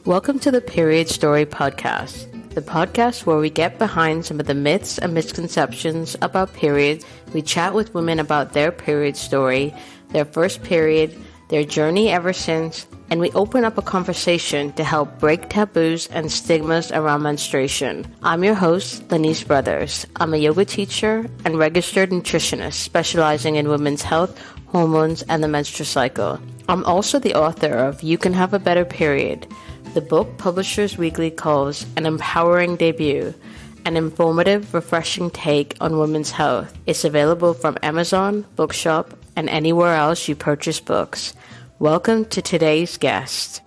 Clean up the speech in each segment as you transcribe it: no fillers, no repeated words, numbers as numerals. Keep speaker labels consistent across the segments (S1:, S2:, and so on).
S1: Welcome to the Period Story Podcast, the podcast where we get behind some of the myths and misconceptions about periods. We chat with women about their period story, their first period, their journey ever since, and we open up a conversation to help break taboos and stigmas around menstruation. I'm your host, Lanice Brothers. I'm a yoga teacher and registered nutritionist specializing in women's health, hormones, and the menstrual cycle. I'm also the author of You Can Have a Better Period, the book Publishers Weekly calls an empowering debut, an informative, refreshing take on women's health. It's available from Amazon, Bookshop, and anywhere else you purchase books. Welcome to today's guest.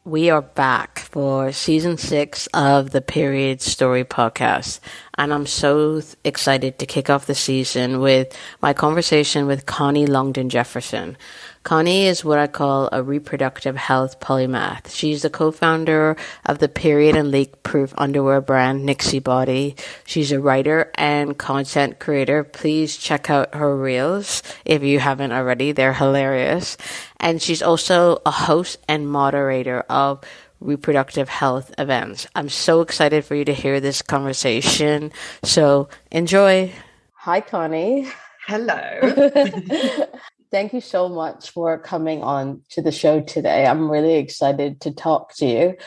S1: We are back for season 6 of the Period Story Podcast, and I'm so excited to kick off the season with my conversation with Coni Longden-Jefferson. Coni is what I call a reproductive health polymath. She's the co-founder of the period and leak-proof underwear brand Nixie Body. She's a writer and content creator. Please check out her reels if you haven't already. They're hilarious. And she's also a host and moderator of reproductive health events. I'm so excited for you to hear this conversation. So enjoy. Hi, Coni.
S2: Hello.
S1: Thank you so much for coming on to the show today. I'm really excited to talk to you.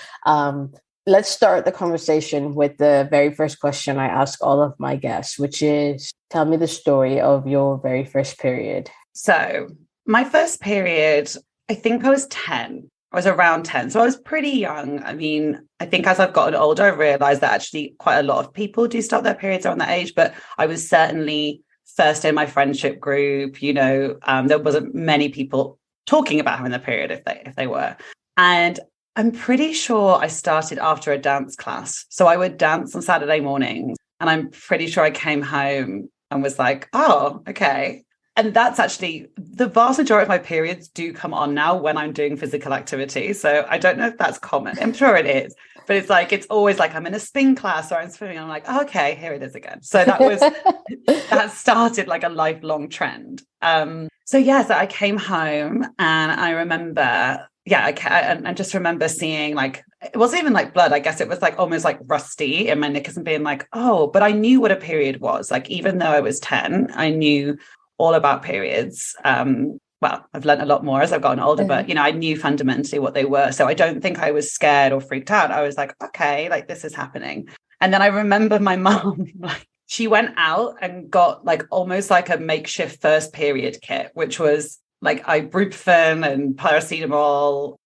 S1: Let's start the conversation with the very first question I ask all of my guests, which is, tell me the story of your very first period.
S2: So my first period, I think I was 10. I was around 10. So I was pretty young. I mean, I think as I've gotten older, I realized that actually quite a lot of people do start their periods around that age, but I was certainly first in my friendship group. There wasn't many people talking about having their period if they were. And I'm pretty sure I started after a dance class. So I would dance on Saturday mornings, and I'm pretty sure I came home and was like, oh, okay. And that's actually the vast majority of my periods do come on now when I'm doing physical activity. So I don't know if that's common. I'm sure it is. But it's always like I'm in a spin class or I'm swimming. I'm like, oh, okay, here it is again. So that started like a lifelong trend. So I came home and I remember, I just remember seeing like, it wasn't even like blood. I guess it was like almost like rusty in my knickers and being like, oh, but I knew what a period was. Like, even though I was 10, I knew all about periods. I've learned a lot more as I've gotten older, but I knew fundamentally what they were. So I don't think I was scared or freaked out. I was like, okay, like this is happening. And then I remember my mom, like she went out and got like almost like a makeshift first period kit, which was like ibuprofen and paracetamol.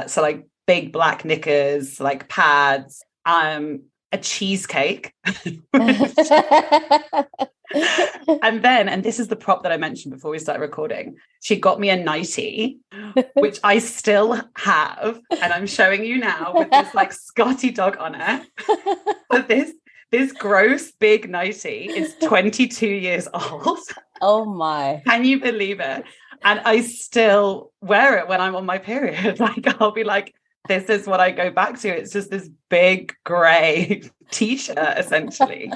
S2: So like big black knickers, like pads, a cheesecake. And this is the prop that I mentioned before we started recording. She got me a nightie, which I still have, and I'm showing you now with this like Scotty dog on it. But this gross big nightie is 22 years old.
S1: Oh my.
S2: Can you believe it? And I still wear it when I'm on my period. Like I'll be like, this is what I go back to. It's just this big gray t-shirt essentially.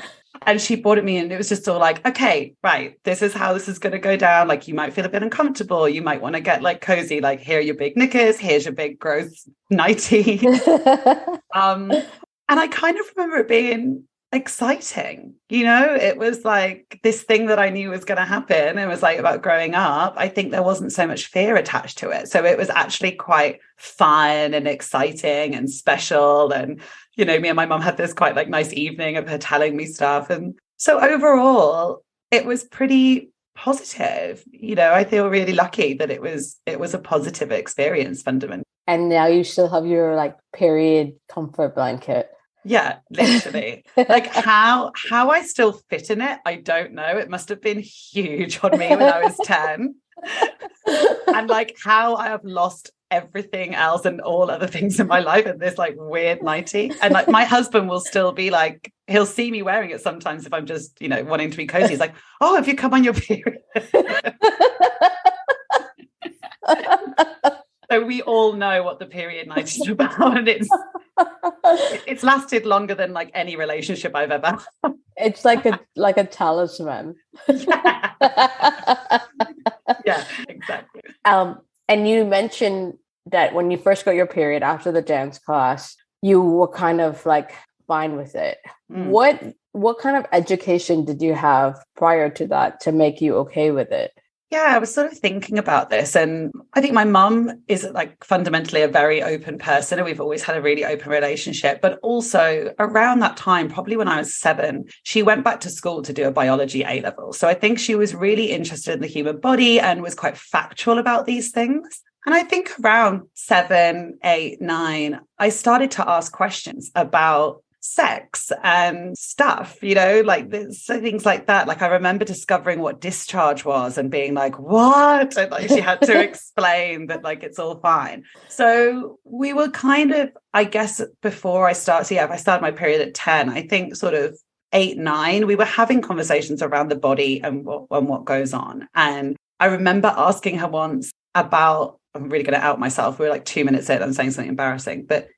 S2: And she bought it me and it was just all like, okay, right, this is how this is going to go down. Like you might feel a bit uncomfortable. You might want to get like cozy, like here are your big knickers. Here's your big gross nightie. And I kind of remember it being exciting. It was like this thing that I knew was going to happen. It was like about growing up. I think there wasn't so much fear attached to it. So it was actually quite fun and exciting and special. And, me and my mum had this quite like nice evening of her telling me stuff. And so overall, it was pretty positive. I feel really lucky that it was a positive experience fundamentally.
S1: And now you still have your like period comfort blanket.
S2: Yeah, literally. Like how I still fit in it, I don't know. It must have been huge on me when I was 10. And like how I have lost everything else and all other things in my life in this like weird nightie. And like my husband will still be like, he'll see me wearing it sometimes if I'm just, wanting to be cozy. He's like, oh, have you come on your period? So we all know what the period night is about, and it's lasted longer than like any relationship I've ever had.
S1: It's like a talisman.
S2: Yeah, exactly.
S1: And you mentioned that when you first got your period after the dance class, you were kind of like fine with it. What kind of education did you have prior to that to make you okay with it?
S2: Yeah, I was sort of thinking about this, and I think my mum is like fundamentally a very open person, and we've always had a really open relationship. But also around that time, probably when I was 7, she went back to school to do a biology A level. So I think she was really interested in the human body and was quite factual about these things. And I think around 7, 8, 9, I started to ask questions about sex and stuff, like this, so things like that. Like I remember discovering what discharge was and being like, what? And like she had to explain that like it's all fine. So we were kind of, I guess, before I started, if I started my period at 10, I think sort of 8, 9, we were having conversations around the body and what goes on. And I remember asking her once about, I'm really going to out myself. We were like 2 minutes in, I'm saying something embarrassing, but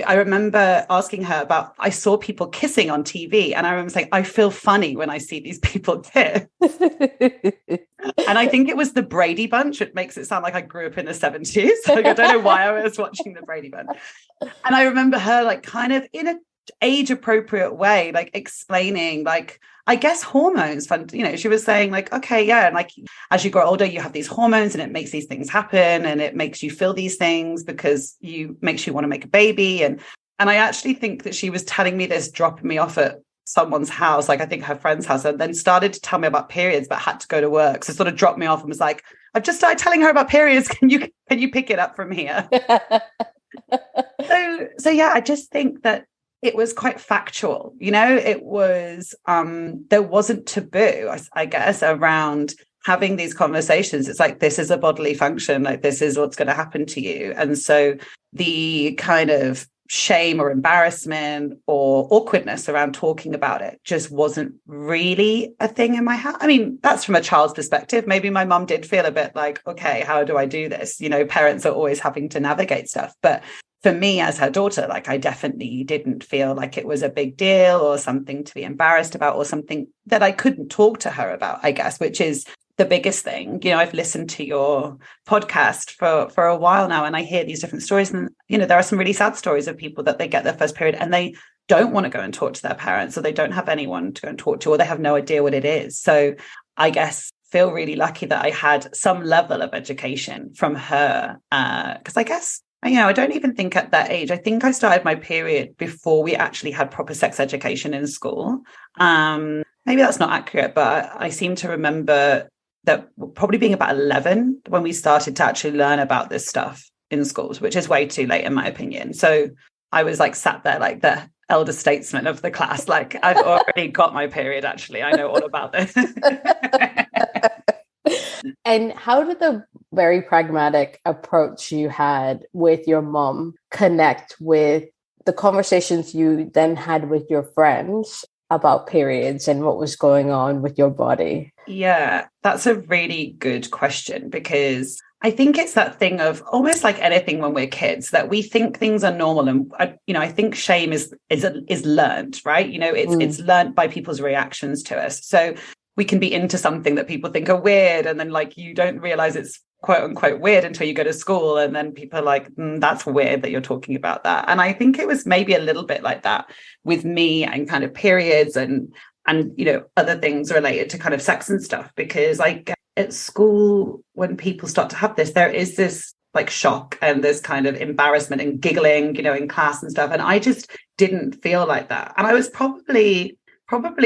S2: I remember asking her about, I saw people kissing on TV, and I remember saying, I feel funny when I see these people kiss. And I think it was the Brady Bunch, which makes it sound like I grew up in the 70s. Like, I don't know why I was watching the Brady Bunch. And I remember her like kind of in an age appropriate way, like explaining like, I guess hormones, she was saying like, okay, yeah. And like, as you grow older, you have these hormones and it makes these things happen and it makes you feel these things because makes you want to make a baby. And I actually think that she was telling me this, dropping me off at someone's house, like I think her friend's house, and then started to tell me about periods, but had to go to work. So sort of dropped me off and was like, I've just started telling her about periods. Can you pick it up from here? So yeah, I just think that it was quite factual, it was, there wasn't taboo, I guess, around having these conversations. It's like, this is a bodily function, like this is what's going to happen to you. And so the kind of shame or embarrassment or awkwardness around talking about it just wasn't really a thing in my house. I mean, that's from a child's perspective. Maybe my mum did feel a bit like, okay, how do I do this? Parents are always having to navigate stuff. But for me as her daughter, like I definitely didn't feel like it was a big deal or something to be embarrassed about or something that I couldn't talk to her about, I guess, which is the biggest thing. I've listened to your podcast for a while now, and I hear these different stories. And, there are some really sad stories of people that they get their first period and they don't want to go and talk to their parents, or they don't have anyone to go and talk to, or they have no idea what it is. So I guess feel really lucky that I had some level of education from her, because I guess, I don't even think at that age, I think I started my period before we actually had proper sex education in school. Maybe that's not accurate, but I seem to remember that probably being about 11 when we started to actually learn about this stuff in schools, which is way too late in my opinion. So I was like sat there like the elder statesman of the class, like I've already got my period, actually. I know all about this.
S1: And how did the very pragmatic approach you had with your mom connect with the conversations you then had with your friends about periods and what was going on with your body?
S2: Yeah, that's a really good question, because I think it's that thing of almost like anything when we're kids that we think things are normal. And, I think shame is learned, right? It's learned by people's reactions to us. So we can be into something that people think are weird, and then like you don't realize it's quote unquote weird until you go to school, and then people are like, that's weird that you're talking about that. And I think it was maybe a little bit like that with me and kind of periods and other things related to kind of sex and stuff, because like at school when people start to have this, there is this like shock and this kind of embarrassment and giggling, in class and stuff, and I just didn't feel like that. And I was probably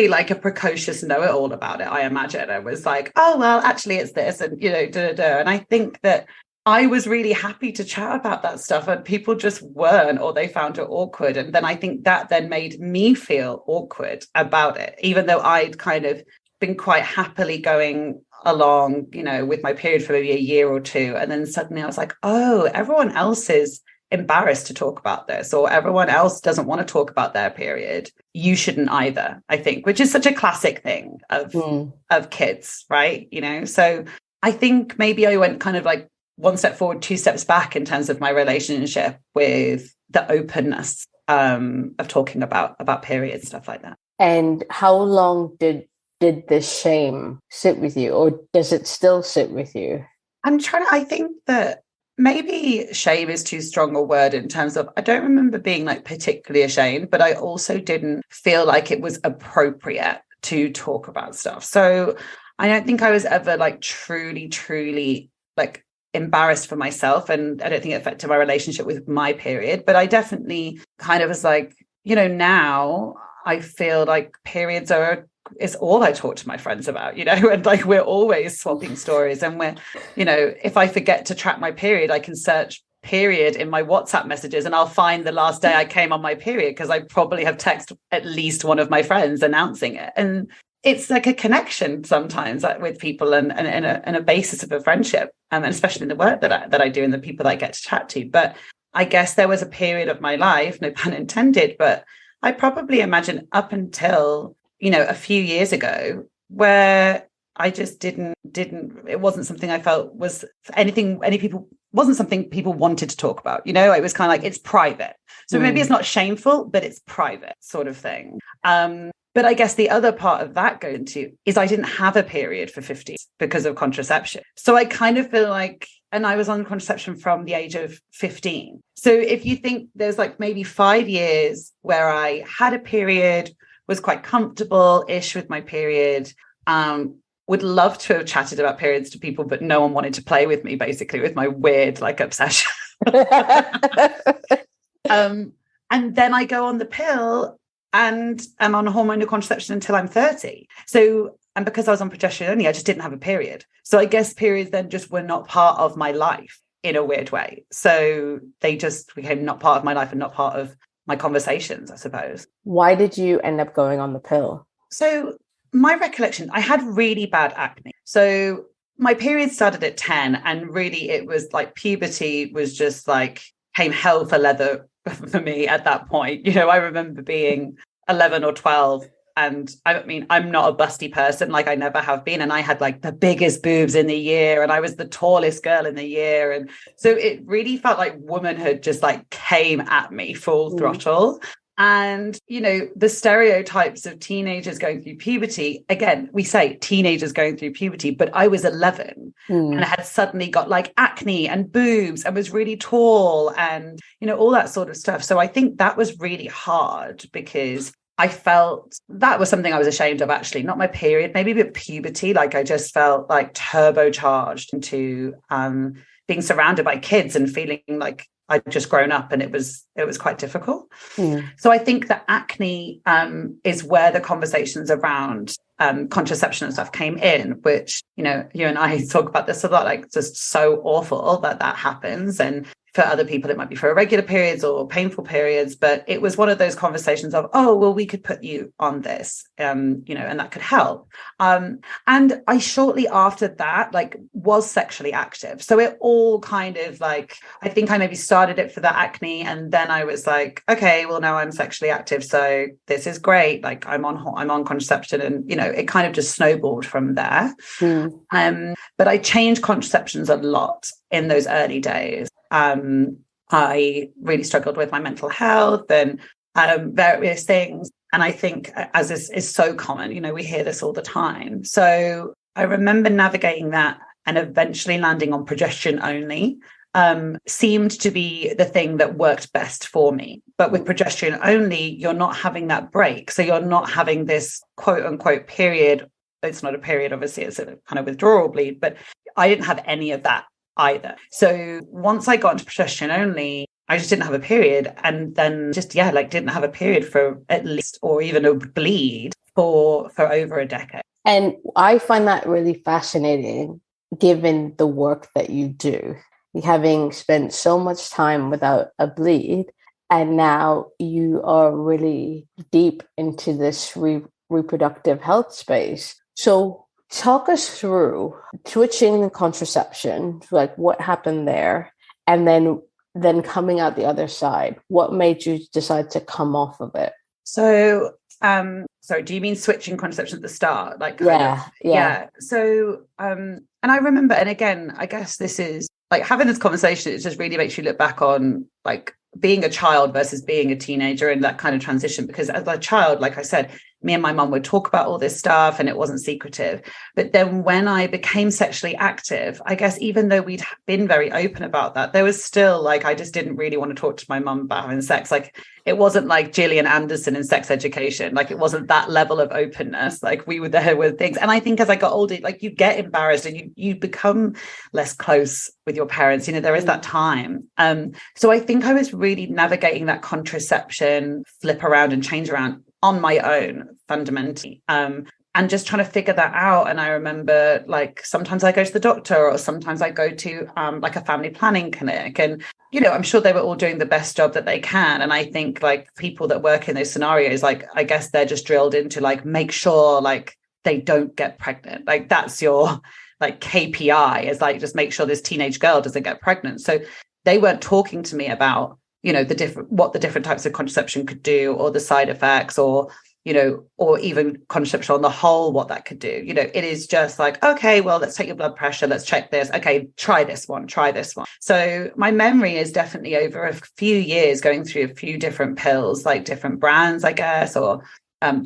S2: like a precocious know-it-all about it, I imagine. I was like, oh, well, actually it's this, and, And I think that I was really happy to chat about that stuff, and people just weren't, or they found it awkward. And then I think that then made me feel awkward about it, even though I'd kind of been quite happily going along, with my period for maybe a year or two. And then suddenly I was like, oh, everyone else is embarrassed to talk about this, or everyone else doesn't want to talk about their period. You shouldn't either, I think, which is such a classic thing of kids, right? So I think maybe I went kind of like one step forward, 2 steps back in terms of my relationship with the openness of talking about periods, stuff like that.
S1: And how long did this shame sit with you, or does it still sit with you?
S2: I think that maybe shame is too strong a word in terms of, I don't remember being like particularly ashamed, but I also didn't feel like it was appropriate to talk about stuff. So I don't think I was ever like truly like embarrassed for myself. And I don't think it affected my relationship with my period, but I definitely kind of was like, now I feel like periods is all I talk to my friends about, and like we're always swapping stories. And we're, if I forget to track my period, I can search period in my WhatsApp messages and I'll find the last day I came on my period because I probably have texted at least one of my friends announcing it. And it's like a connection sometimes with people and a basis of a friendship, and especially in the work that I do and the people that I get to chat to. But I guess there was a period of my life, no pun intended, but I probably imagine up until, a few years ago where I just it wasn't something I felt was wasn't something people wanted to talk about. It was kind of like, it's private. So maybe it's not shameful, but it's private sort of thing. But I guess the other part of that going to is I didn't have a period for 50 because of contraception. So I kind of feel like, and I was on contraception from the age of 15. So if you think there's like maybe 5 years where I had a period, was quite comfortable-ish with my period, would love to have chatted about periods to people, but no one wanted to play with me, basically, with my weird like obsession. And then I go on the pill and I'm on hormonal contraception until I'm 30. So, and because I was on progesterone only, I just didn't have a period. So I guess periods then just were not part of my life in a weird way. So they just became not part of my life and not part of my conversations, I suppose.
S1: Why did you end up going on the pill?
S2: So my recollection, I had really bad acne. So my period started at 10 and really it was like puberty was just like came hell for leather for me at that point. I remember being 11 or 12 and I mean, I'm not a busty person, like I never have been. And I had like the biggest boobs in the year and I was the tallest girl in the year. And so it really felt like womanhood just like came at me full throttle. And, the stereotypes of teenagers going through puberty, again, we say teenagers going through puberty, but I was 11 and I had suddenly got like acne and boobs and was really tall and, all that sort of stuff. So I think that was really hard because I felt that was something I was ashamed of, actually, not my period, maybe a bit puberty. Like I just felt like turbocharged into being surrounded by kids and feeling like I'd just grown up, and it was quite difficult. So I think that acne is where the conversations around contraception and stuff came in, which, you and I talk about this a lot, like just so awful that happens. And for other people, it might be for irregular periods or painful periods, but it was one of those conversations of, oh, well, we could put you on this, and that could help. And I shortly after that, like, was sexually active. So it all kind of like, I think I maybe started it for the acne. And then I was like, okay, well, now I'm sexually active. So this is great. Like I'm on contraception, and, it kind of just snowballed from there. But I changed contraceptions a lot in those early days. I really struggled with my mental health and various things. And I think, as is so common, we hear this all the time. So I remember navigating that and eventually landing on progesterone only seemed to be the thing that worked best for me. But with progesterone only, you're not having that break. So you're not having this quote unquote period. It's not a period, obviously, it's a kind of withdrawal bleed, but I didn't have any of that either. So once I got into progesterone only, I just didn't have a period, and then just didn't have a period for at least, or even a bleed for over a decade.
S1: And I find that really fascinating, given the work that you do, having spent so much time without a bleed, and now you are really deep into this reproductive health space. So talk us through switching the contraception, like what happened there, and then coming out the other side. What made you decide to come off of it?
S2: So, sorry, do you mean switching contraception at the start? Like, yeah. So, and I remember, and again, I guess this is like having this conversation, it just really makes you look back on like being a child versus being a teenager and that kind of transition. Because as a child, like I said, me and my mum would talk about all this stuff and it wasn't secretive. But then when I became sexually active, I guess even though we'd been very open about that, there was still like, I just didn't really want to talk to my mum about having sex. Like, it wasn't like Gillian Anderson in sex education. Like, it wasn't that level of openness. Like, we were there with things. And I think as I got older, like, you get embarrassed and you become less close with your parents. You know, there is that time. So I think I was really navigating that contraception flip around and change around on my own, fundamentally. And just trying to figure that out. And I remember, like, sometimes I go to the doctor or sometimes I go to like a family planning clinic. And, you know, I'm sure they were all doing the best job that they can. And I think, like, people that work in those scenarios, like, I guess they're just drilled into, like, make sure, like, they don't get pregnant. Like, that's your, like, KPI, is like, just make sure this teenage girl doesn't get pregnant. So they weren't talking to me about, you know, what the different types of contraception could do, or the side effects, or, you know, or even contraception on the whole, what that could do. You know, it is just like, okay, well, let's take your blood pressure. Let's check this. Okay, try this one. So my memory is definitely over a few years going through a few different pills, like different brands, I guess, or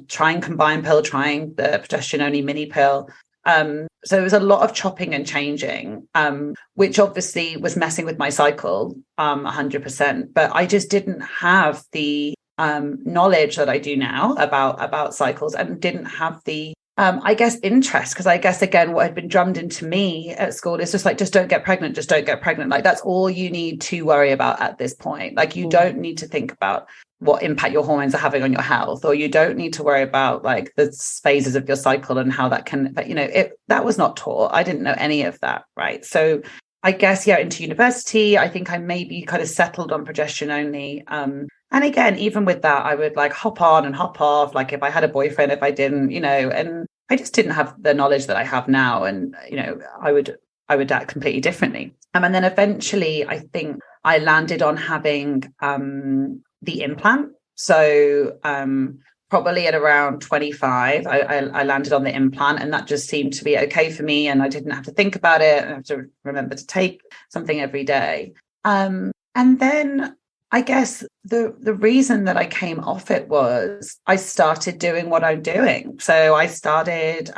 S2: trying combined pill, trying the progesterone only mini pill. So it was a lot of chopping and changing, which obviously was messing with my cycle 100%. But I just didn't have the knowledge that I do now about cycles, and didn't have the I guess interest, because I guess, again, what had been drummed into me at school is just like, just don't get pregnant. Like, that's all you need to worry about at this point. Like, you don't need to think about what impact your hormones are having on your health, or you don't need to worry about, like, the phases of your cycle and how that can, but, you know, that was not taught. I didn't know any of that. Right. So I guess, yeah, into university, I think I maybe kind of settled on progesterone only. And again, even with that, I would, like, hop on and hop off, like, if I had a boyfriend, if I didn't, you know, and I just didn't have the knowledge that I have now. And, you know, I would act completely differently. And then eventually, I think I landed on having the implant. So probably at around 25, I landed on the implant, and that just seemed to be okay for me. And I didn't have to think about it. I have to remember to take something every day. And then I guess the reason that I came off it was I started doing what I'm doing. So I started,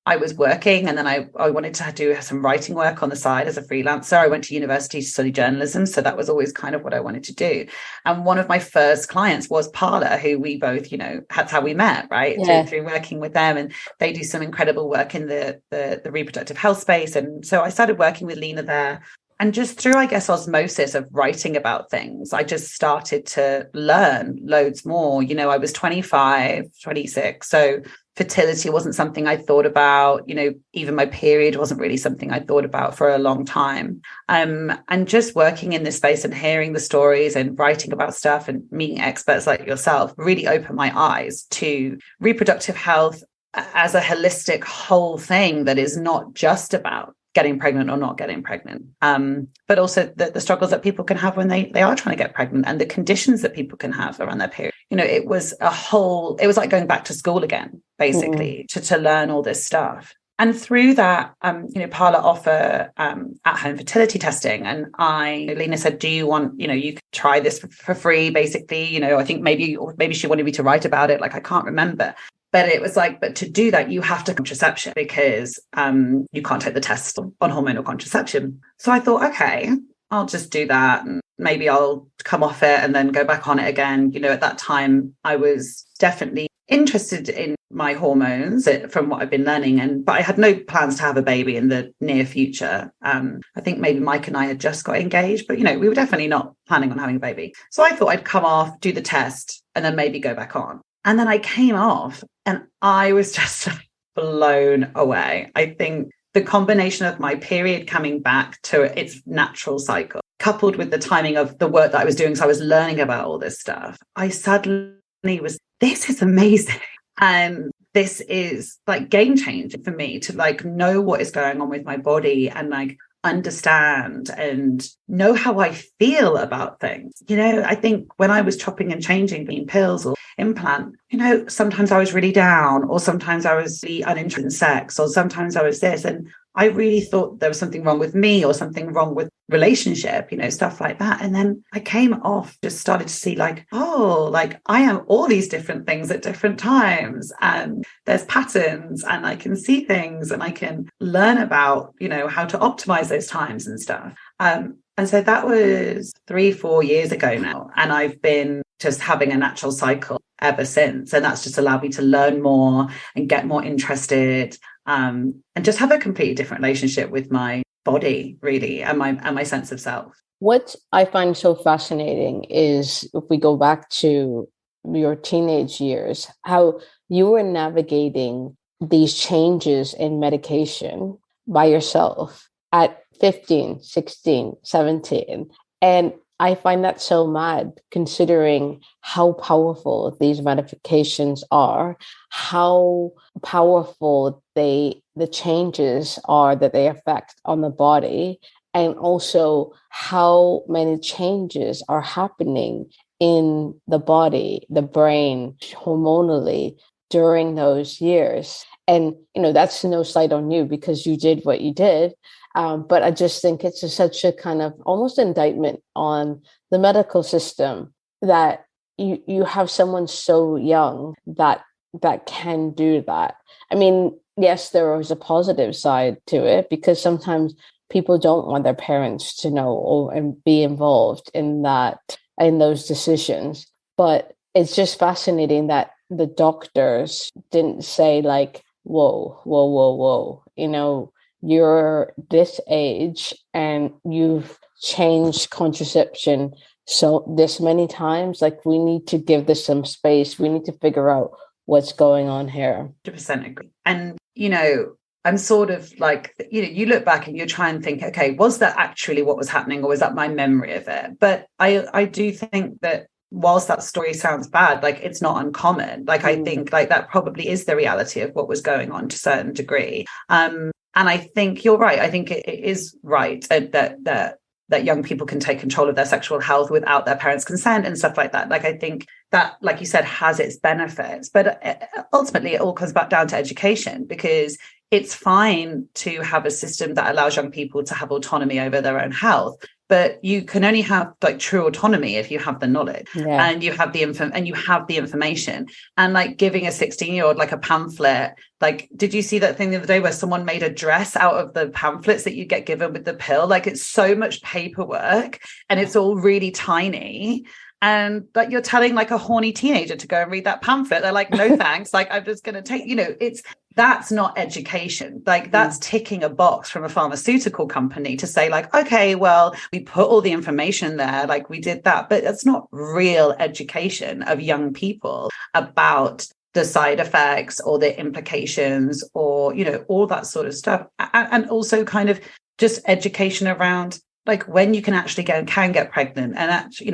S2: I was working, and then I wanted to do some writing work on the side as a freelancer. I went to university to study journalism. So that was always kind of what I wanted to do. And one of my first clients was Parler, who we both, you know, that's how we met, right? Yeah. Through working with them. And they do some incredible work in the reproductive health space. And so I started working with Lena there. And just through, I guess, osmosis of writing about things, I just started to learn loads more. You know, I was 25, 26. So fertility wasn't something I thought about. You know, even my period wasn't really something I thought about for a long time. And just working in this space and hearing the stories and writing about stuff and meeting experts like yourself really opened my eyes to reproductive health as a holistic whole thing that is not just about getting pregnant or not getting pregnant, but also the struggles that people can have when they are trying to get pregnant, and the conditions that people can have around their period. You know, it was like going back to school again, basically, to learn all this stuff. And through that, you know, Parler offer at-home fertility testing. And Lena said, do you want, you know, you could try this for free, basically. You know, I think maybe she wanted me to write about it. Like, I can't remember. But it was like, but to do that, you have to contraception, because you can't take the test on hormonal contraception. So I thought, okay, I'll just do that. And maybe I'll come off it and then go back on it again. You know, at that time, I was definitely interested in my hormones from what I've been learning. But I had no plans to have a baby in the near future. I think maybe Mike and I had just got engaged, but, you know, we were definitely not planning on having a baby. So I thought I'd come off, do the test, and then maybe go back on. And then I came off and I was just blown away. I think the combination of my period coming back to its natural cycle, coupled with the timing of the work that I was doing, so I was learning about all this stuff, I suddenly was, this is amazing. And this is like game changing for me to, like, know what is going on with my body and, like, understand and know how I feel about things. You know, I think when I was chopping and changing between pills or implant, you know, sometimes I was really down, or sometimes I was really uninterested in sex, or sometimes I was this. And I really thought there was something wrong with me or something wrong with relationship, stuff like that. And then I came off, just started to see like, oh, like I am all these different things at different times, and there's patterns, and I can see things, and I can learn about, how to optimize those times and stuff. And so that was 3-4 years ago now. And I've been just having a natural cycle ever since. And that's just allowed me to learn more and get more interested, and just have a completely different relationship with my body, really, and my sense of self.
S1: What I find so fascinating is if we go back to your teenage years, how you were navigating these changes in medication by yourself at 15, 16, 17. And I find that so mad, considering how powerful these medications are, how powerful the changes are that they affect on the body, and also how many changes are happening in the body, the brain, hormonally during those years. And, that's no slight on you because you did what you did. But I just think it's such a kind of almost indictment on the medical system that you have someone so young that can do that. I mean, yes, there was a positive side to it because sometimes people don't want their parents to know and be involved in those decisions. But it's just fascinating that the doctors didn't say like, whoa, whoa, whoa, whoa, you're this age and you've changed contraception so this many times, like we need to give this some space. We need to figure out what's going on here.
S2: 100% agree. And, I'm sort of like, you look back and you try and think, okay, was that actually what was happening, or was that my memory of it? But I do think that whilst that story sounds bad, like it's not uncommon. Like I think like that probably is the reality of what was going on to a certain degree. And I think you're right. I think it is right that young people can take control of their sexual health without their parents' consent and stuff like that. Like, I think that, like you said, has its benefits. But ultimately, it all comes back down to education, because it's fine to have a system that allows young people to have autonomy over their own health. But you can only have like true autonomy if you have the knowledge, and you have the information. And like giving a 16-year-old like a pamphlet, like, did you see that thing the other day where someone made a dress out of the pamphlets that you get given with the pill? Like, it's so much paperwork and it's all really tiny. And like you're telling like a horny teenager to go and read that pamphlet. They're like, no, thanks. Like, I'm just going to take, that's not education. Like, that's ticking a box from a pharmaceutical company to say like, okay, well, we put all the information there, like we did that, but that's not real education of young people about the side effects or the implications or, all that sort of stuff. And also kind of just education around like when you can actually can get pregnant, and actually,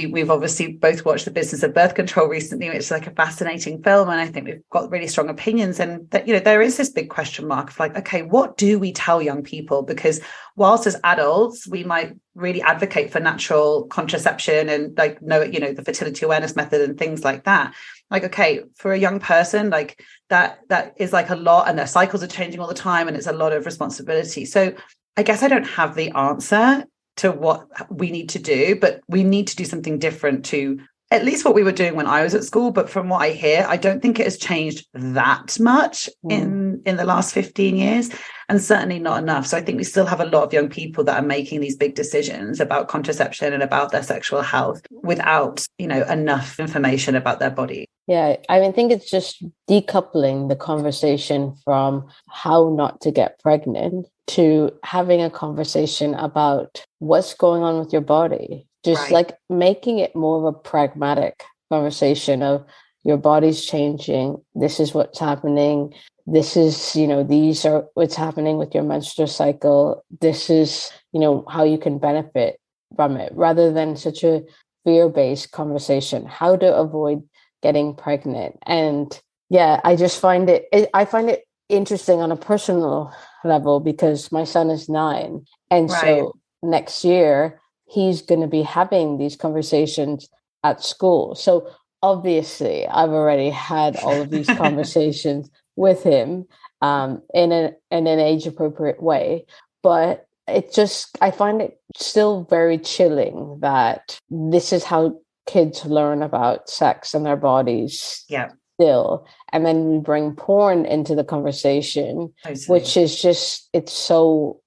S2: we've obviously both watched The Business of Birth Control recently, which is like a fascinating film. And I think we've got really strong opinions. And that, there is this big question mark of like, okay, what do we tell young people? Because whilst as adults, we might really advocate for natural contraception and like, the fertility awareness method and things like that. Like, okay, for a young person, like that is like a lot, and their cycles are changing all the time, and it's a lot of responsibility. So I guess I don't have the answer to what we need to do, but we need to do something different to at least what we were doing when I was at school. But from what I hear, I don't think it has changed that much in the last 15 years, and certainly not enough. So I think we still have a lot of young people that are making these big decisions about contraception and about their sexual health without, enough information about their body.
S1: Yeah, I think it's just decoupling the conversation from how not to get pregnant to having a conversation about what's going on with your body. Just like making it more of a pragmatic conversation of your body's changing. This is what's happening. This is, these are what's happening with your menstrual cycle. This is, how you can benefit from it, rather than such a fear-based conversation, how to avoid getting pregnant. And yeah, I just find I find it interesting on a personal level because my son is 9. And so next year, he's going to be having these conversations at school. So obviously, I've already had all of these conversations with him. in an age appropriate way. But I find it still very chilling that this is how kids learn about sex and their bodies.
S2: Yeah.
S1: Still, and then we bring porn into the conversation,
S2: Totally.
S1: which is it's so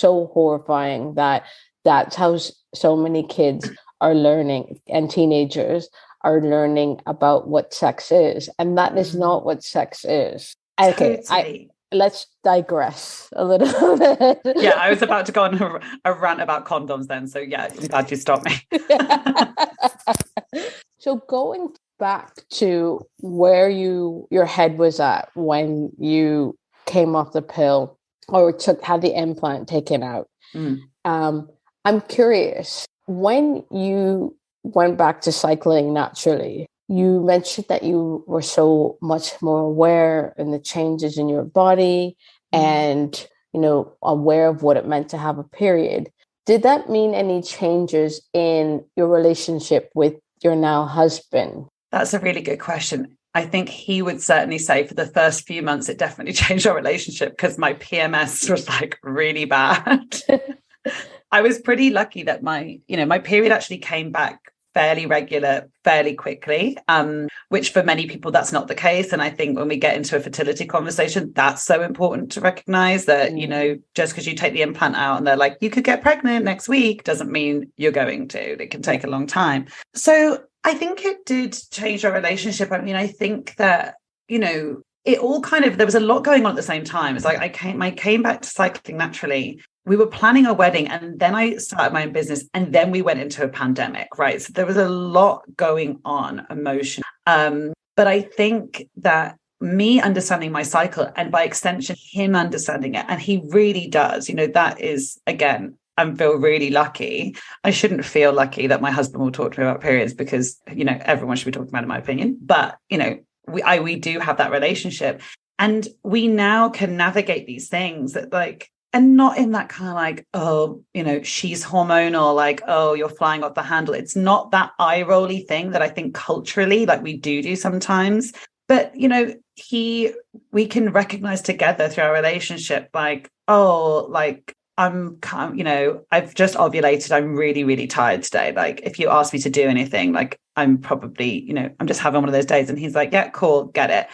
S1: horrifying that that's how so many kids are learning, and teenagers are learning about what sex is, and that is not what sex is. Okay,
S2: totally.
S1: Let's digress a little bit.
S2: Yeah, I was about to go on a rant about condoms then, so yeah, I'm glad you stopped me.
S1: So going back to where your head was at when you came off the pill or had the implant taken out. I'm curious, when you went back to cycling naturally, you mentioned that you were so much more aware in the changes in your body and, aware of what it meant to have a period. Did that mean any changes in your relationship with your now husband?
S2: That's a really good question. I think he would certainly say for the first few months, it definitely changed our relationship because my PMS was like really bad. I was pretty lucky that my period actually came back fairly regular, fairly quickly, which for many people, that's not the case. And I think when we get into a fertility conversation, that's so important to recognize that, just because you take the implant out and they're like, you could get pregnant next week, doesn't mean you're going to. It can take a long time. So I think it did change our relationship. I mean, I think that, it all there was a lot going on at the same time. It's like I came back to cycling naturally. We were planning a wedding and then I started my own business and then we went into a pandemic, right? So there was a lot going on emotionally. But I think that me understanding my cycle and by extension, him understanding it, and he really does, that is, again, I feel really lucky. I shouldn't feel lucky that my husband will talk to me about periods because, everyone should be talking about it, in my opinion. But, we do have that relationship and we now can navigate these things that and not in that kind of she's hormonal, you're flying off the handle. It's not that eye rolly thing that I think culturally, we do sometimes. But, we can recognize together through our relationship, I've just ovulated. I'm really, really tired today. If you ask me to do anything, I'm probably, I'm just having one of those days. And he's like, yeah, cool, get it.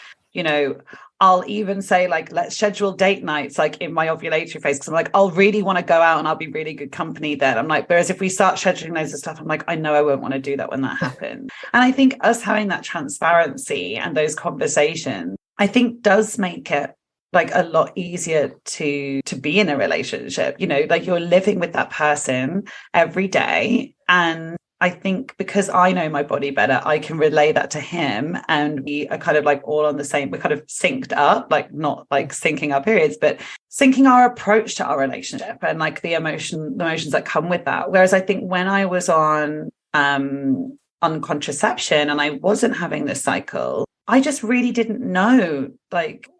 S2: I'll even say let's schedule date nights in my ovulatory phase because I'm I'll really want to go out and I'll be really good company then. I'm whereas if we start scheduling loads of stuff, I'm I know I won't want to do that when that happens. And I think us having that transparency and those conversations, I think does make it a lot easier to be in a relationship, you're living with that person every day. And I think because I know my body better, I can relay that to him and we are kind of all on the same, we're kind of synced up, not syncing our periods, but syncing our approach to our relationship and the emotions that come with that. Whereas I think when I was on contraception and I wasn't having this cycle, I just really didn't know,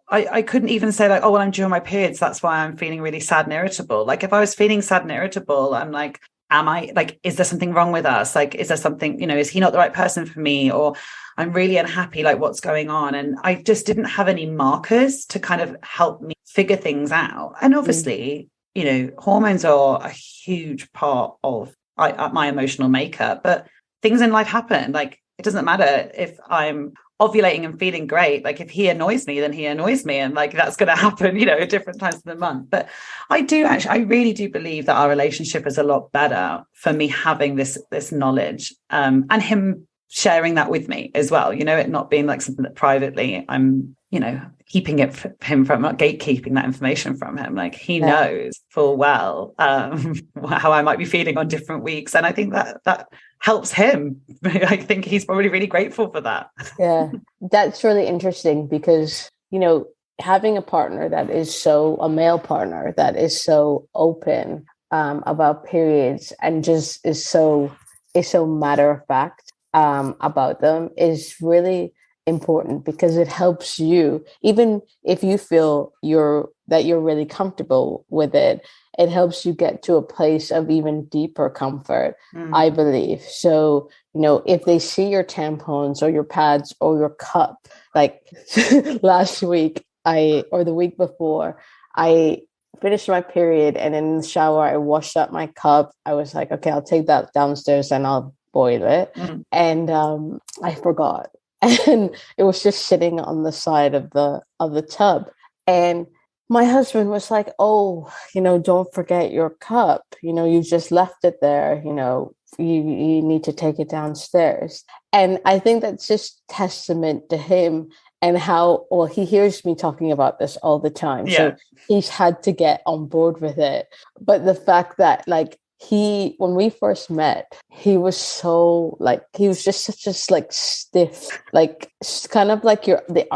S2: I couldn't even say I'm during my periods, that's why I'm feeling really sad and irritable. If I was feeling sad and irritable, I'm am I is there something wrong with us? Is there something, is he not the right person for me? Or I'm really unhappy, what's going on? And I just didn't have any markers to kind of help me figure things out. And obviously, hormones are a huge part of my emotional makeup, but things in life happen. It doesn't matter if I'm ovulating and feeling great. If he annoys me, then he annoys me. And that's going to happen, at different times of the month. But I really do believe that our relationship is a lot better for me having this knowledge and him sharing that with me as well. It not being something that privately I'm, keeping it from him from, not gatekeeping that information from him. He knows full well how I might be feeling on different weeks. And I think that helps him. I think he's probably really grateful for that.
S1: Yeah, that's really interesting because, having a partner that is a male partner that is so open about periods and just is so matter of fact about them is really important because it helps you, even if you feel that you're really comfortable with it, it helps you get to a place of even deeper comfort, I believe. So, if they see your tampons or your pads or your cup, last week, or the week before, I finished my period, and in the shower, I washed up my cup. I was like, okay, I'll take that downstairs and I'll boil it. And I forgot. And it was just sitting on the side of the tub. And my husband was like, oh, don't forget your cup. You just left it there. You need to take it downstairs. And I think that's just testament to him and how, well, he hears me talking about this all the time. Yeah. So he's had to get on board with it. But the fact that when we first met, he was so he was just such a stiff, kind of like the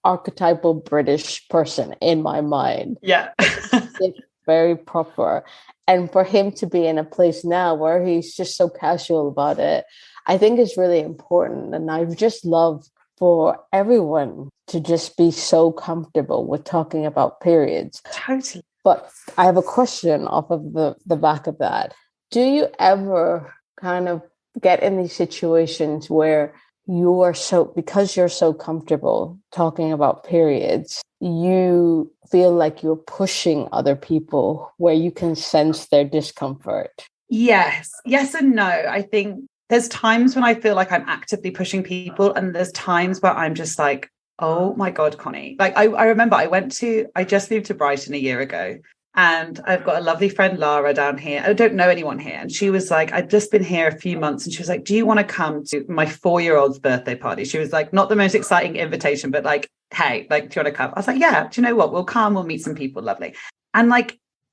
S1: archetypal British person in my mind.
S2: Yeah.
S1: Stiff, very proper. And for him to be in a place now where he's just so casual about it, I think is really important. And I just love for everyone to just be so comfortable with talking about periods.
S2: Totally.
S1: But I have a question off of the back of that. Do you ever kind of get in these situations where because you're so comfortable talking about periods, you feel like you're pushing other people where you can sense their discomfort? Yes
S2: and no. I think there's times when I feel like I'm actively pushing people, and there's times where I'm just like, oh my God, Coni. I remember I just moved to Brighton a year ago, and I've got a lovely friend, Lara, down here. I don't know anyone here. And she was like, I'd just been here a few months, and she was like, do you want to come to my 4-year-old's birthday party? She was like, not the most exciting invitation, but hey, do you want to come? I was like, yeah, do you know what? We'll come, we'll meet some people. Lovely. And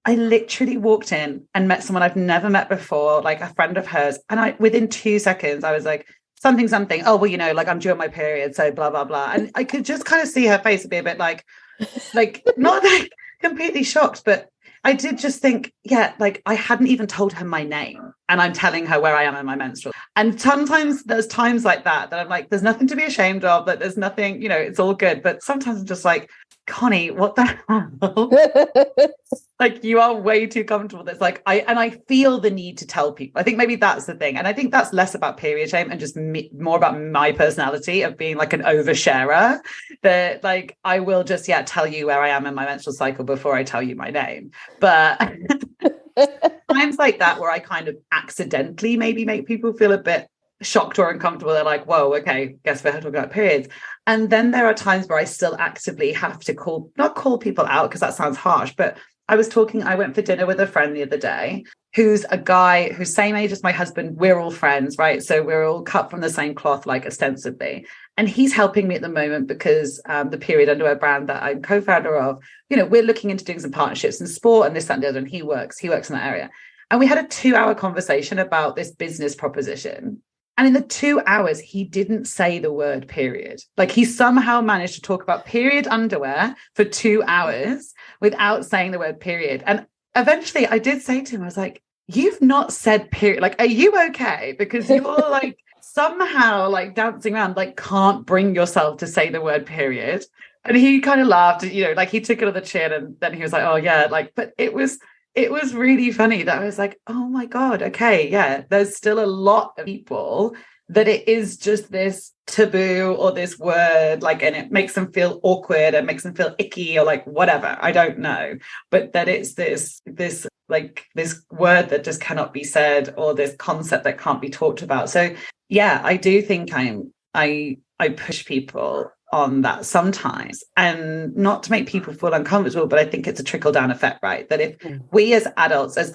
S2: I literally walked in and met someone I've never met before, a friend of hers. And within 2 seconds, I was like, something. Oh, well, I'm due on my period. So blah, blah, blah. And I could just kind of see her face be a bit not completely shocked, but I did just think, I hadn't even told her my name, and I'm telling her where I am in my menstrual. And sometimes there's times like that I'm like, there's nothing to be ashamed of, that there's nothing, it's all good. But sometimes I'm just like, Coni, what the hell? You are way too comfortable. That's I feel the need to tell people. I think maybe that's the thing. And I think that's less about period shame and just more about my personality of being an oversharer, that I will just, tell you where I am in my menstrual cycle before I tell you my name. But times like that where I kind of accidentally maybe make people feel a bit shocked or uncomfortable. They're like, whoa, okay, guess we're talking about periods. And then there are times where I still actively have to not call people out, because that sounds harsh, but I went for dinner with a friend the other day who's a guy who's same age as my husband. We're all friends, right? So we're all cut from the same cloth, ostensibly. And he's helping me at the moment because the period underwear brand that I'm co-founder of, we're looking into doing some partnerships in sport and this, that, and the other. And he works in that area. And we had a 2-hour conversation about this business proposition. And in the 2 hours, he didn't say the word period. He somehow managed to talk about period underwear for 2 hours without saying the word period. And eventually I did say to him, I was like, you've not said period. Are you okay? Because you're somehow dancing around, can't bring yourself to say the word period. And he kind of laughed, he took it on the chin, and then he was like, oh yeah, but it was really funny that I was like, oh my God, okay, yeah, there's still a lot of people that it is just this taboo or this word, and it makes them feel awkward and makes them feel icky or whatever, I don't know. But that it's this word that just cannot be said, or this concept that can't be talked about. So yeah, I do think I push people on that sometimes, and not to make people feel uncomfortable, but I think it's a trickle-down effect, right? That if we as adults, as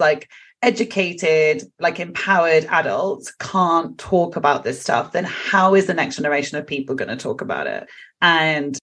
S2: educated, empowered adults can't talk about this stuff, then how is the next generation of people going to talk about it? And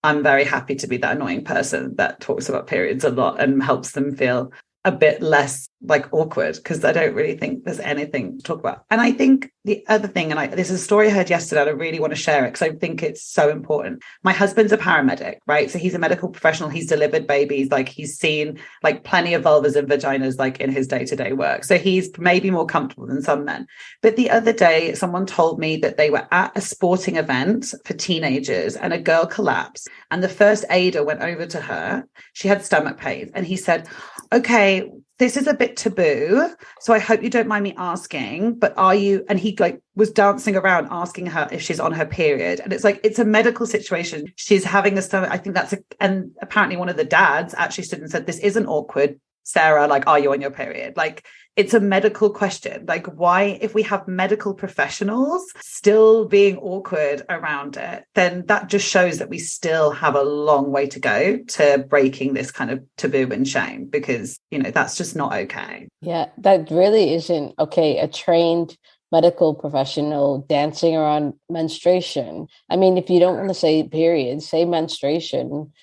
S2: I'm very happy to be that annoying person that talks about periods a lot and helps them feel a bit less awkward, because I don't really think there's anything to talk about. And I think the other thing, and this is a story I heard yesterday, and I really want to share it because I think it's so important. My husband's a paramedic, right? So he's a medical professional. He's delivered babies. He's seen plenty of vulvas and vaginas in his day-to-day work. So he's maybe more comfortable than some men. But the other day, someone told me that they were at a sporting event for teenagers and a girl collapsed, and the first aider went over to her. She had stomach pains, and he said, okay, this is a bit taboo, so I hope you don't mind me asking, but are you, and he like was dancing around asking her if she's on her period. And it's like, it's a medical situation. She's having a stomach. I think and apparently one of the dads actually stood and said, this isn't awkward, Sarah, like, are you on your period? Like, it's a medical question. Like, why, if we have medical professionals still being awkward around it, then that just shows that we still have a long way to go to breaking this kind of taboo and shame, because, that's just not okay.
S1: Yeah, that really isn't okay. A trained medical professional dancing around menstruation. I mean, if you don't want to say period, say menstruation.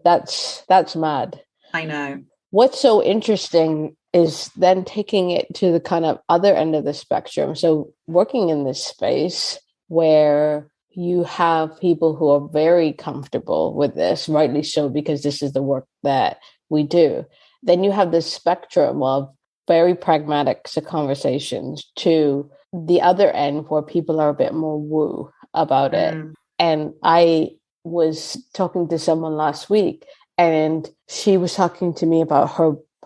S1: That's mad.
S2: I know.
S1: What's so interesting is then taking it to the kind of other end of the spectrum. So working in this space where you have people who are very comfortable with this, rightly so, because this is the work that we do. Then you have this spectrum of very pragmatic conversations to the other end where people are a bit more woo about it. And I was talking to someone last week, and she was talking to me about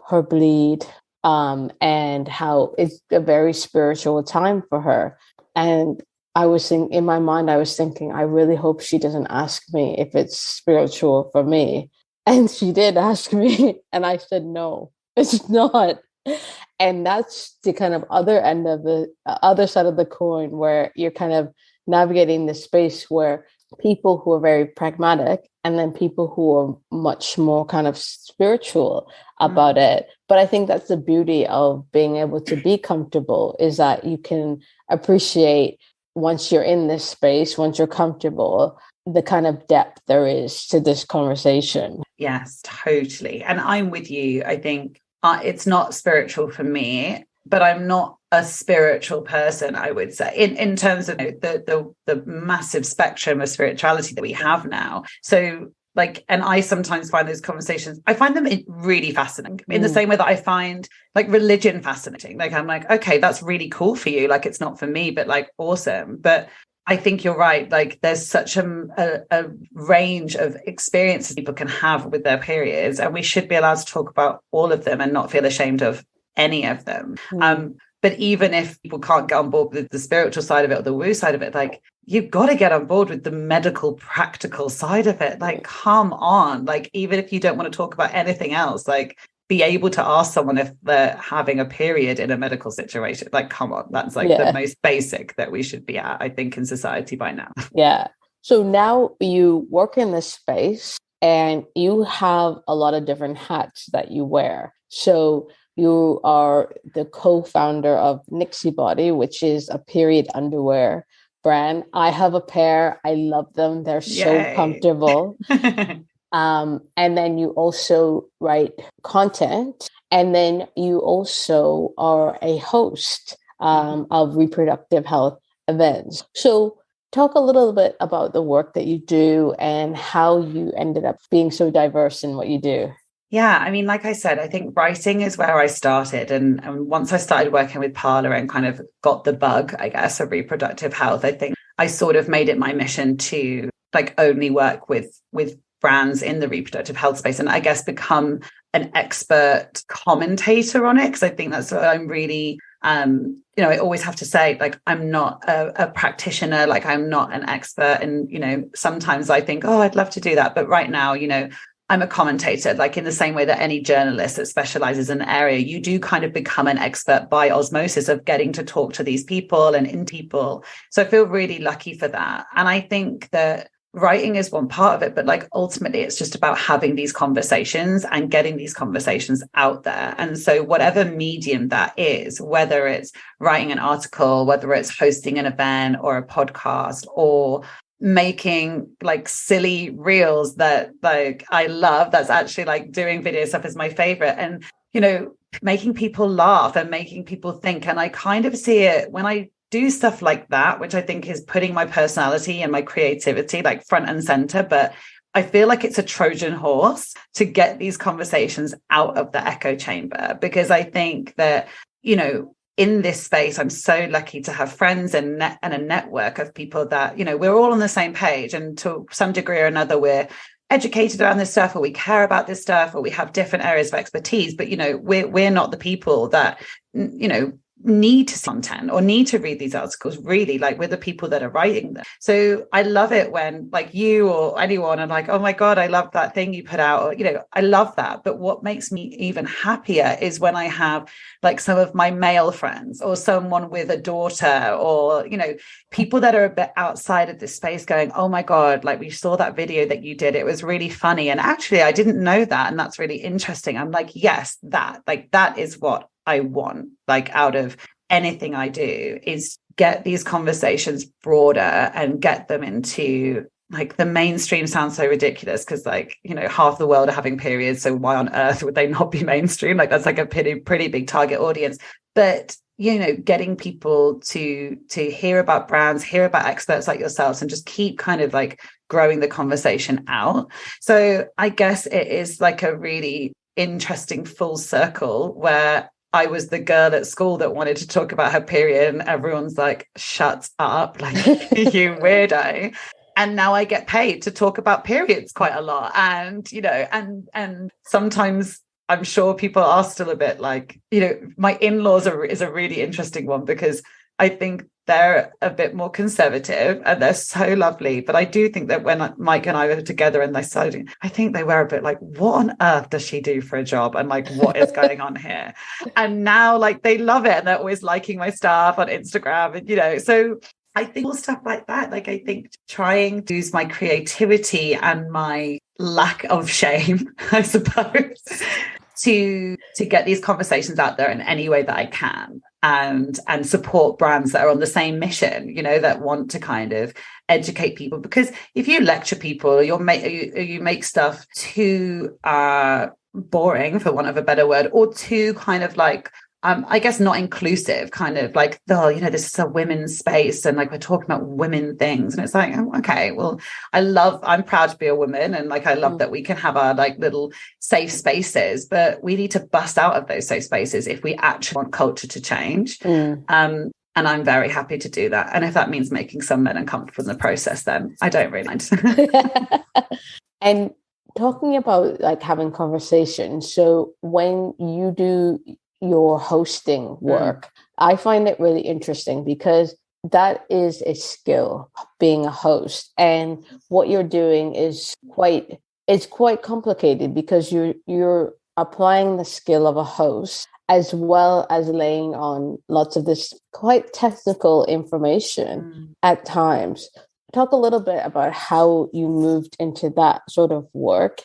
S1: her bleed, and how it's a very spiritual time for her. And I was thinking, in my mind, I was thinking, I really hope she doesn't ask me if it's spiritual for me. And she did ask me, and I said, no, it's not. And that's the kind of other end of the other side of the coin, where you're kind of navigating the space where people who are very pragmatic and then people who are much more kind of spiritual about it. But I think that's the beauty of being able to be comfortable, is that you can appreciate, once you're in this space, once you're comfortable, the kind of depth there is to this conversation.
S2: Yes, totally. And I'm with you. I think it's not spiritual for me, but I'm not a spiritual person, I would say, in terms of the massive spectrum of spirituality that we have now. So like, and I sometimes find those conversations, I find them really fascinating, in the same way that I find like religion fascinating. Like, I'm like, okay, that's really cool for you. Like, it's not for me, but like, awesome. But I think you're right. Like, there's such a range of experiences people can have with their periods, and we should be allowed to talk about all of them and not feel ashamed of any of them. But even if people can't get on board with the spiritual side of it or the woo side of it, like, you've got to get on board with the medical, practical side of it. Like, come on. Like, even if you don't want to talk about anything else, like, be able to ask someone if they're having a period in a medical situation. Like, come on. That's like the most basic that we should be at, I think, in society by now.
S1: Yeah. So now you work in this space and you have a lot of different hats that you wear. So you are the co-founder of Nixie Body, which is a period underwear brand. I have a pair. I love them. They're so comfortable. And then you also write content. And then you also are a host of reproductive health events. So talk a little bit about the work that you do and how you ended up being so diverse in what you do.
S2: Yeah, I mean, like I said, I think writing is where I started. And once I started working with Parler and kind of got the bug, I guess, of reproductive health, I think I sort of made it my mission to like only work with brands in the reproductive health space, and I guess become an expert commentator on it. Because I think that's what I'm really, I always have to say, like, I'm not a practitioner, like I'm not an expert. And, sometimes I think, oh, I'd love to do that. But right now, I'm a commentator, like in the same way that any journalist that specializes in an area, you do kind of become an expert by osmosis of getting to talk to these people and in people. So I feel really lucky for that. And I think that writing is one part of it, but like ultimately it's just about having these conversations and getting these conversations out there. And so whatever medium that is, whether it's writing an article, whether it's hosting an event or a podcast, or making like silly reels that like I love, that's actually like doing video stuff is my favorite, and making people laugh and making people think. And I kind of see it when I do stuff like that, which I think is putting my personality and my creativity like front and center. But I feel like it's a Trojan horse to get these conversations out of the echo chamber, because I think that, in this space, I'm so lucky to have friends and a network of people that, we're all on the same page, and to some degree or another, we're educated around this stuff, or we care about this stuff, or we have different areas of expertise. But, we're not the people that, need to see content or need to read these articles, really, like we're the people that are writing them. So I love it when like you or anyone are like, oh my God, I love that thing you put out, or, you know, I love that. But what makes me even happier is when I have like some of my male friends or someone with a daughter, or, you know, people that are a bit outside of this space going, oh my God, like we saw that video that you did, it was really funny, and actually I didn't know that, and that's really interesting. I'm like, yes, that is what I want, like out of anything I do, is get these conversations broader and get them into, like, the mainstream sounds so ridiculous because, like, you know, half the world are having periods, so why on earth would they not be mainstream? Like, that's like a pretty big target audience. But, you know, getting people to hear about brands, hear about experts like yourselves, and just keep kind of like growing the conversation out. So I guess it is like a really interesting full circle where I was the girl at school that wanted to talk about her period, and everyone's like, shut up, like, you weirdo. And now I get paid to talk about periods quite a lot. And, you know, and sometimes I'm sure people are still a bit like, you know, my in-laws is a really interesting one, because I think they're a bit more conservative and they're so lovely. But I do think that when Mike and I were together and they started, I think they were a bit like, what on earth does she do for a job? And like, what is going on here? And now like they love it, and they're always liking my stuff on Instagram. And, you know, so I think all stuff like that, like I think trying to use my creativity and my lack of shame, I suppose, to get these conversations out there in any way that I can, and support brands that are on the same mission, you know, that want to kind of educate people. Because if you lecture people, or you make stuff too boring, for want of a better word, or too kind of like, I guess not inclusive, kind of like, oh, you know, this is a women's space and like we're talking about women things. And it's like, oh, okay, well, I'm proud to be a woman, and like I love that we can have our like little safe spaces, but we need to bust out of those safe spaces if we actually want culture to change. And I'm very happy to do that. And if that means making some men uncomfortable in the process, then I don't really mind.
S3: And talking about like having conversations, so when you do your hosting work, I find it really interesting because that is a skill, being a host, and what you're doing is quite complicated, because you're applying the skill of a host as well as laying on lots of this quite technical information at times. Talk a little bit about how you moved into that sort of work,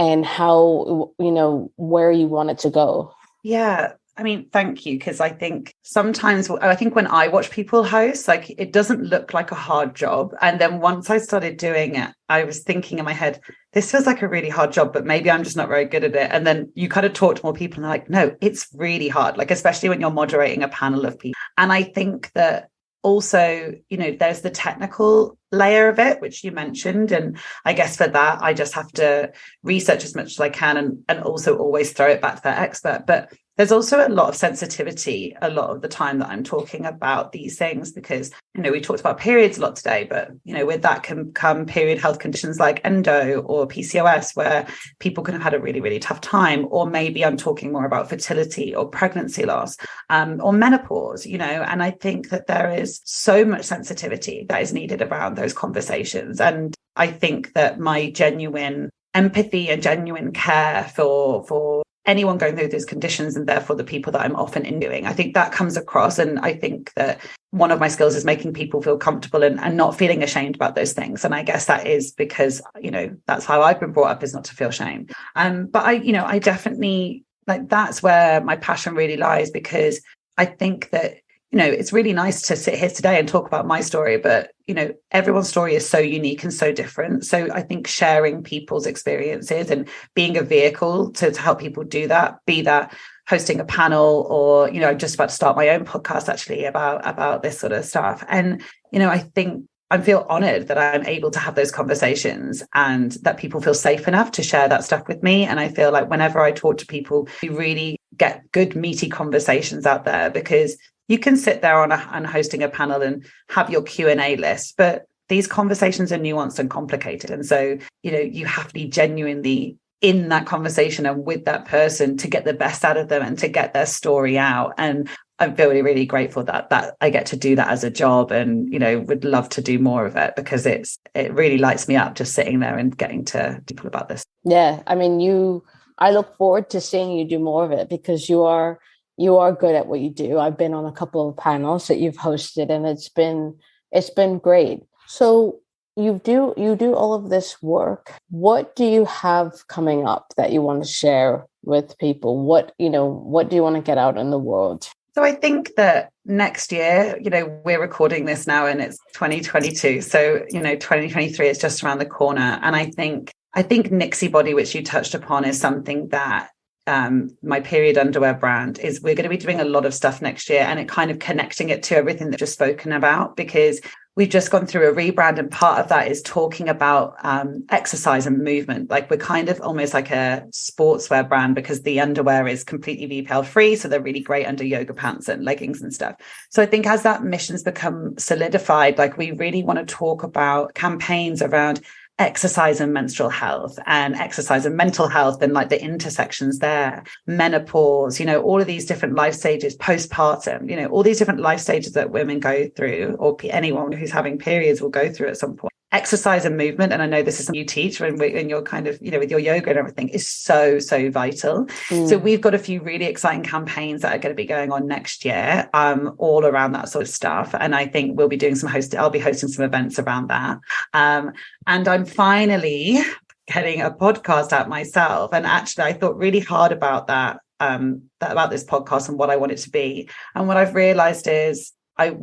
S3: and how, you know, where you want it to go.
S2: Yeah. I mean, thank you. Because I think sometimes, when I watch people host, like it doesn't look like a hard job. And then once I started doing it, I was thinking in my head, this feels like a really hard job, but maybe I'm just not very good at it. And then you kind of talk to more people and they're like, no, it's really hard. Like, especially when you're moderating a panel of people. And I think that also, you know, there's the technical layer of it, which you mentioned. And I guess for that, I just have to research as much as I can, and also always throw it back to that expert. But there's also a lot of sensitivity a lot of the time that I'm talking about these things, because, you know, we talked about periods a lot today, but, you know, with that can come period health conditions like endo or PCOS, where people can have had a really, really tough time. Or maybe I'm talking more about fertility or pregnancy loss, or menopause, you know. And I think that there is so much sensitivity that is needed around those conversations. And I think that my genuine empathy and genuine care for anyone going through those conditions, and therefore the people that I'm often interviewing, I think that comes across. And I think that one of my skills is making people feel comfortable and not feeling ashamed about those things. And I guess that is because, you know, that's how I've been brought up, is not to feel shame. But I definitely, like, that's where my passion really lies, because I think that, you know, it's really nice to sit here today and talk about my story, but, you know, everyone's story is so unique and so different. So I think sharing people's experiences and being a vehicle to help people do that, be that hosting a panel, or, you know, I'm just about to start my own podcast actually about this sort of stuff. And, you know, I think I feel honored that I'm able to have those conversations, and that people feel safe enough to share that stuff with me. And I feel like whenever I talk to people, we really get good, meaty conversations out there, because you can sit there on hosting a panel and have your Q&A list, but these conversations are nuanced and complicated. And so, you know, you have to be genuinely in that conversation and with that person to get the best out of them and to get their story out. And I'm really, really grateful that I get to do that as a job, and, would love to do more of it, because it really lights me up just sitting there and getting to people about this.
S3: Yeah. I mean, I look forward to seeing you do more of it, because you are good at what you do. I've been on a couple of panels that you've hosted, and it's been great. So you do all of this work. What do you have coming up that you want to share with people? What do you want to get out in the world?
S2: So I think that next year, we're recording this now and it's 2022. So, 2023 is just around the corner. And I think Nixie Body, which you touched upon, is something that my period underwear brand is. We're going to be doing a lot of stuff next year, and it kind of connecting it to everything that we've just spoken about, because we've just gone through a rebrand, and part of that is talking about exercise and movement. Like, we're kind of almost like a sportswear brand, because the underwear is completely VPL free. So they're really great under yoga pants and leggings and stuff. So I think as that mission's become solidified, like, we really want to talk about campaigns around exercise and menstrual health, and exercise and mental health, and like the intersections there, menopause, all of these different life stages, postpartum, all these different life stages that women go through, or anyone who's having periods will go through at some point. Exercise and movement, and I know this is something you teach when you're kind of, with your yoga and everything, is so, so vital. So we've got a few really exciting campaigns that are going to be going on next year, all around that sort of stuff. And I think we'll be doing I'll be hosting some events around that. And I'm finally getting a podcast out myself. And actually, I thought really hard about that about this podcast and what I want it to be. And what I've realized is I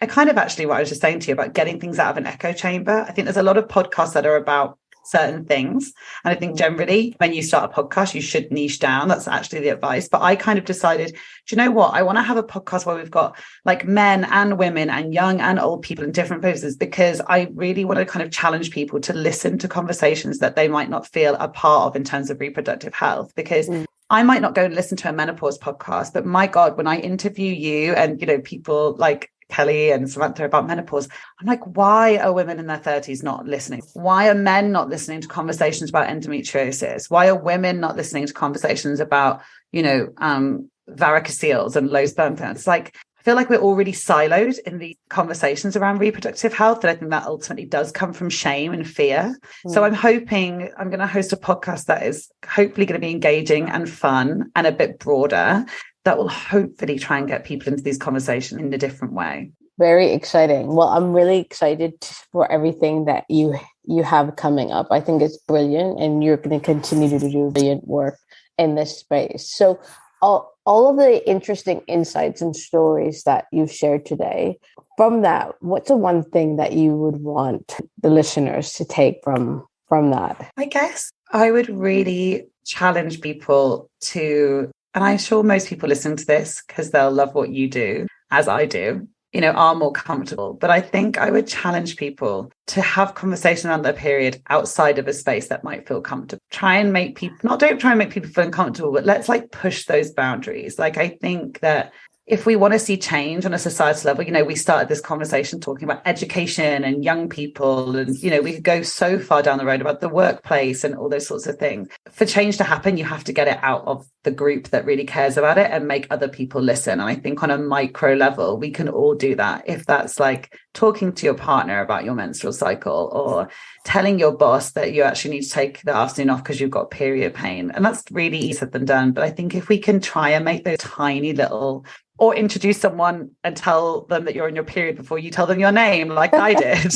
S2: kind of actually what I was just saying to you about getting things out of an echo chamber. I think there's a lot of podcasts that are about certain things. And I think generally when you start a podcast, you should niche down. That's actually the advice. But I kind of decided, do you know what? I want to have a podcast where we've got like men and women and young and old people in different places, because I really want to kind of challenge people to listen to conversations that they might not feel a part of in terms of reproductive health. Because I might not go and listen to a menopause podcast, but my God, when I interview you and, people like Kelly and Samantha about menopause, I'm like, why are women in their 30s not listening? Why are men not listening to conversations about endometriosis? Why are women not listening to conversations about, varicoceles and low sperm count? It's like, I feel like we're already siloed in the conversations around reproductive health. And I think that ultimately does come from shame and fear. So I'm hoping I'm going to host a podcast that is hopefully going to be engaging and fun and a bit broader, that will hopefully try and get people into these conversations in a different way.
S3: Very exciting. Well, I'm really excited for everything that you have coming up. I think it's brilliant, and you're going to continue to do brilliant work in this space. So all of the interesting insights and stories that you've shared today, from that, what's the one thing that you would want the listeners to take from that? I
S2: guess I would really challenge people to, and I'm sure most people listen to this because they'll love what you do, as I do, are more comfortable. But I think I would challenge people to have conversation around their period outside of a space that might feel comfortable. Don't try and make people feel uncomfortable, but let's push those boundaries. I think that if we want to see change on a societal level, we started this conversation talking about education and young people, and, we could go so far down the road about the workplace and all those sorts of things. For change to happen, you have to get it out of the group that really cares about it and make other people listen. And I think on a micro level, we can all do that. If that's like talking to your partner about your menstrual cycle, or telling your boss that you actually need to take the afternoon off because you've got period pain. And that's really easier than done. But I think if we can try and make those tiny little, or introduce someone and tell them that you're in your period before you tell them your name, like I did.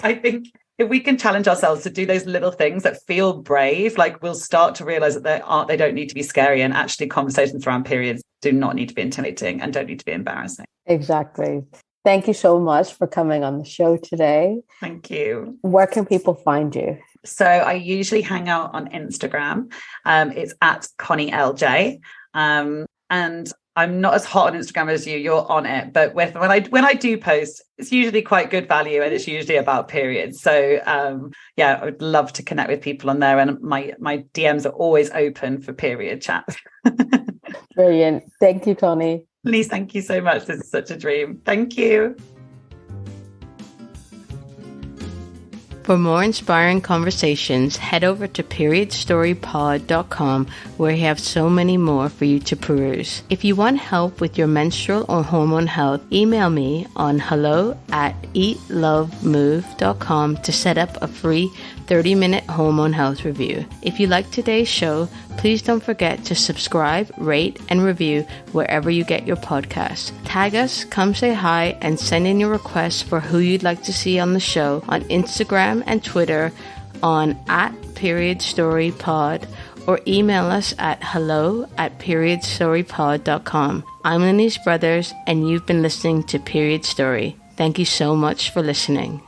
S2: I think if we can challenge ourselves to do those little things that feel brave, we'll start to realize that they don't need to be scary, and actually conversations around periods do not need to be intimidating and don't need to be embarrassing.
S3: Exactly. Thank you so much for coming on the show today.
S2: Thank you.
S3: Where can people find you?
S2: So I usually hang out on Instagram. It's at Coni LJ. And I'm not as hot on Instagram as you. You're on it, but when I do post, it's usually quite good value, and it's usually about periods. So I would love to connect with people on there, and my DMs are always open for period chat.
S3: Brilliant. Thank you, Coni.
S2: Please, thank you so much. This is such a dream. Thank you.
S1: For more inspiring conversations, head over to periodstorypod.com, where we have so many more for you to peruse. If you want help with your menstrual or hormone health, email me on hello@eatlovemove.com to set up a free 30-minute hormone health review. If you like today's show, please don't forget to subscribe, rate, and review wherever you get your podcasts. Tag us, come say hi, and send in your requests for who you'd like to see on the show on Instagram and Twitter on @periodstorypod, or email us at hello@periodstorypod.com. I'm Lenise Brothers, and you've been listening to Period Story. Thank you so much for listening.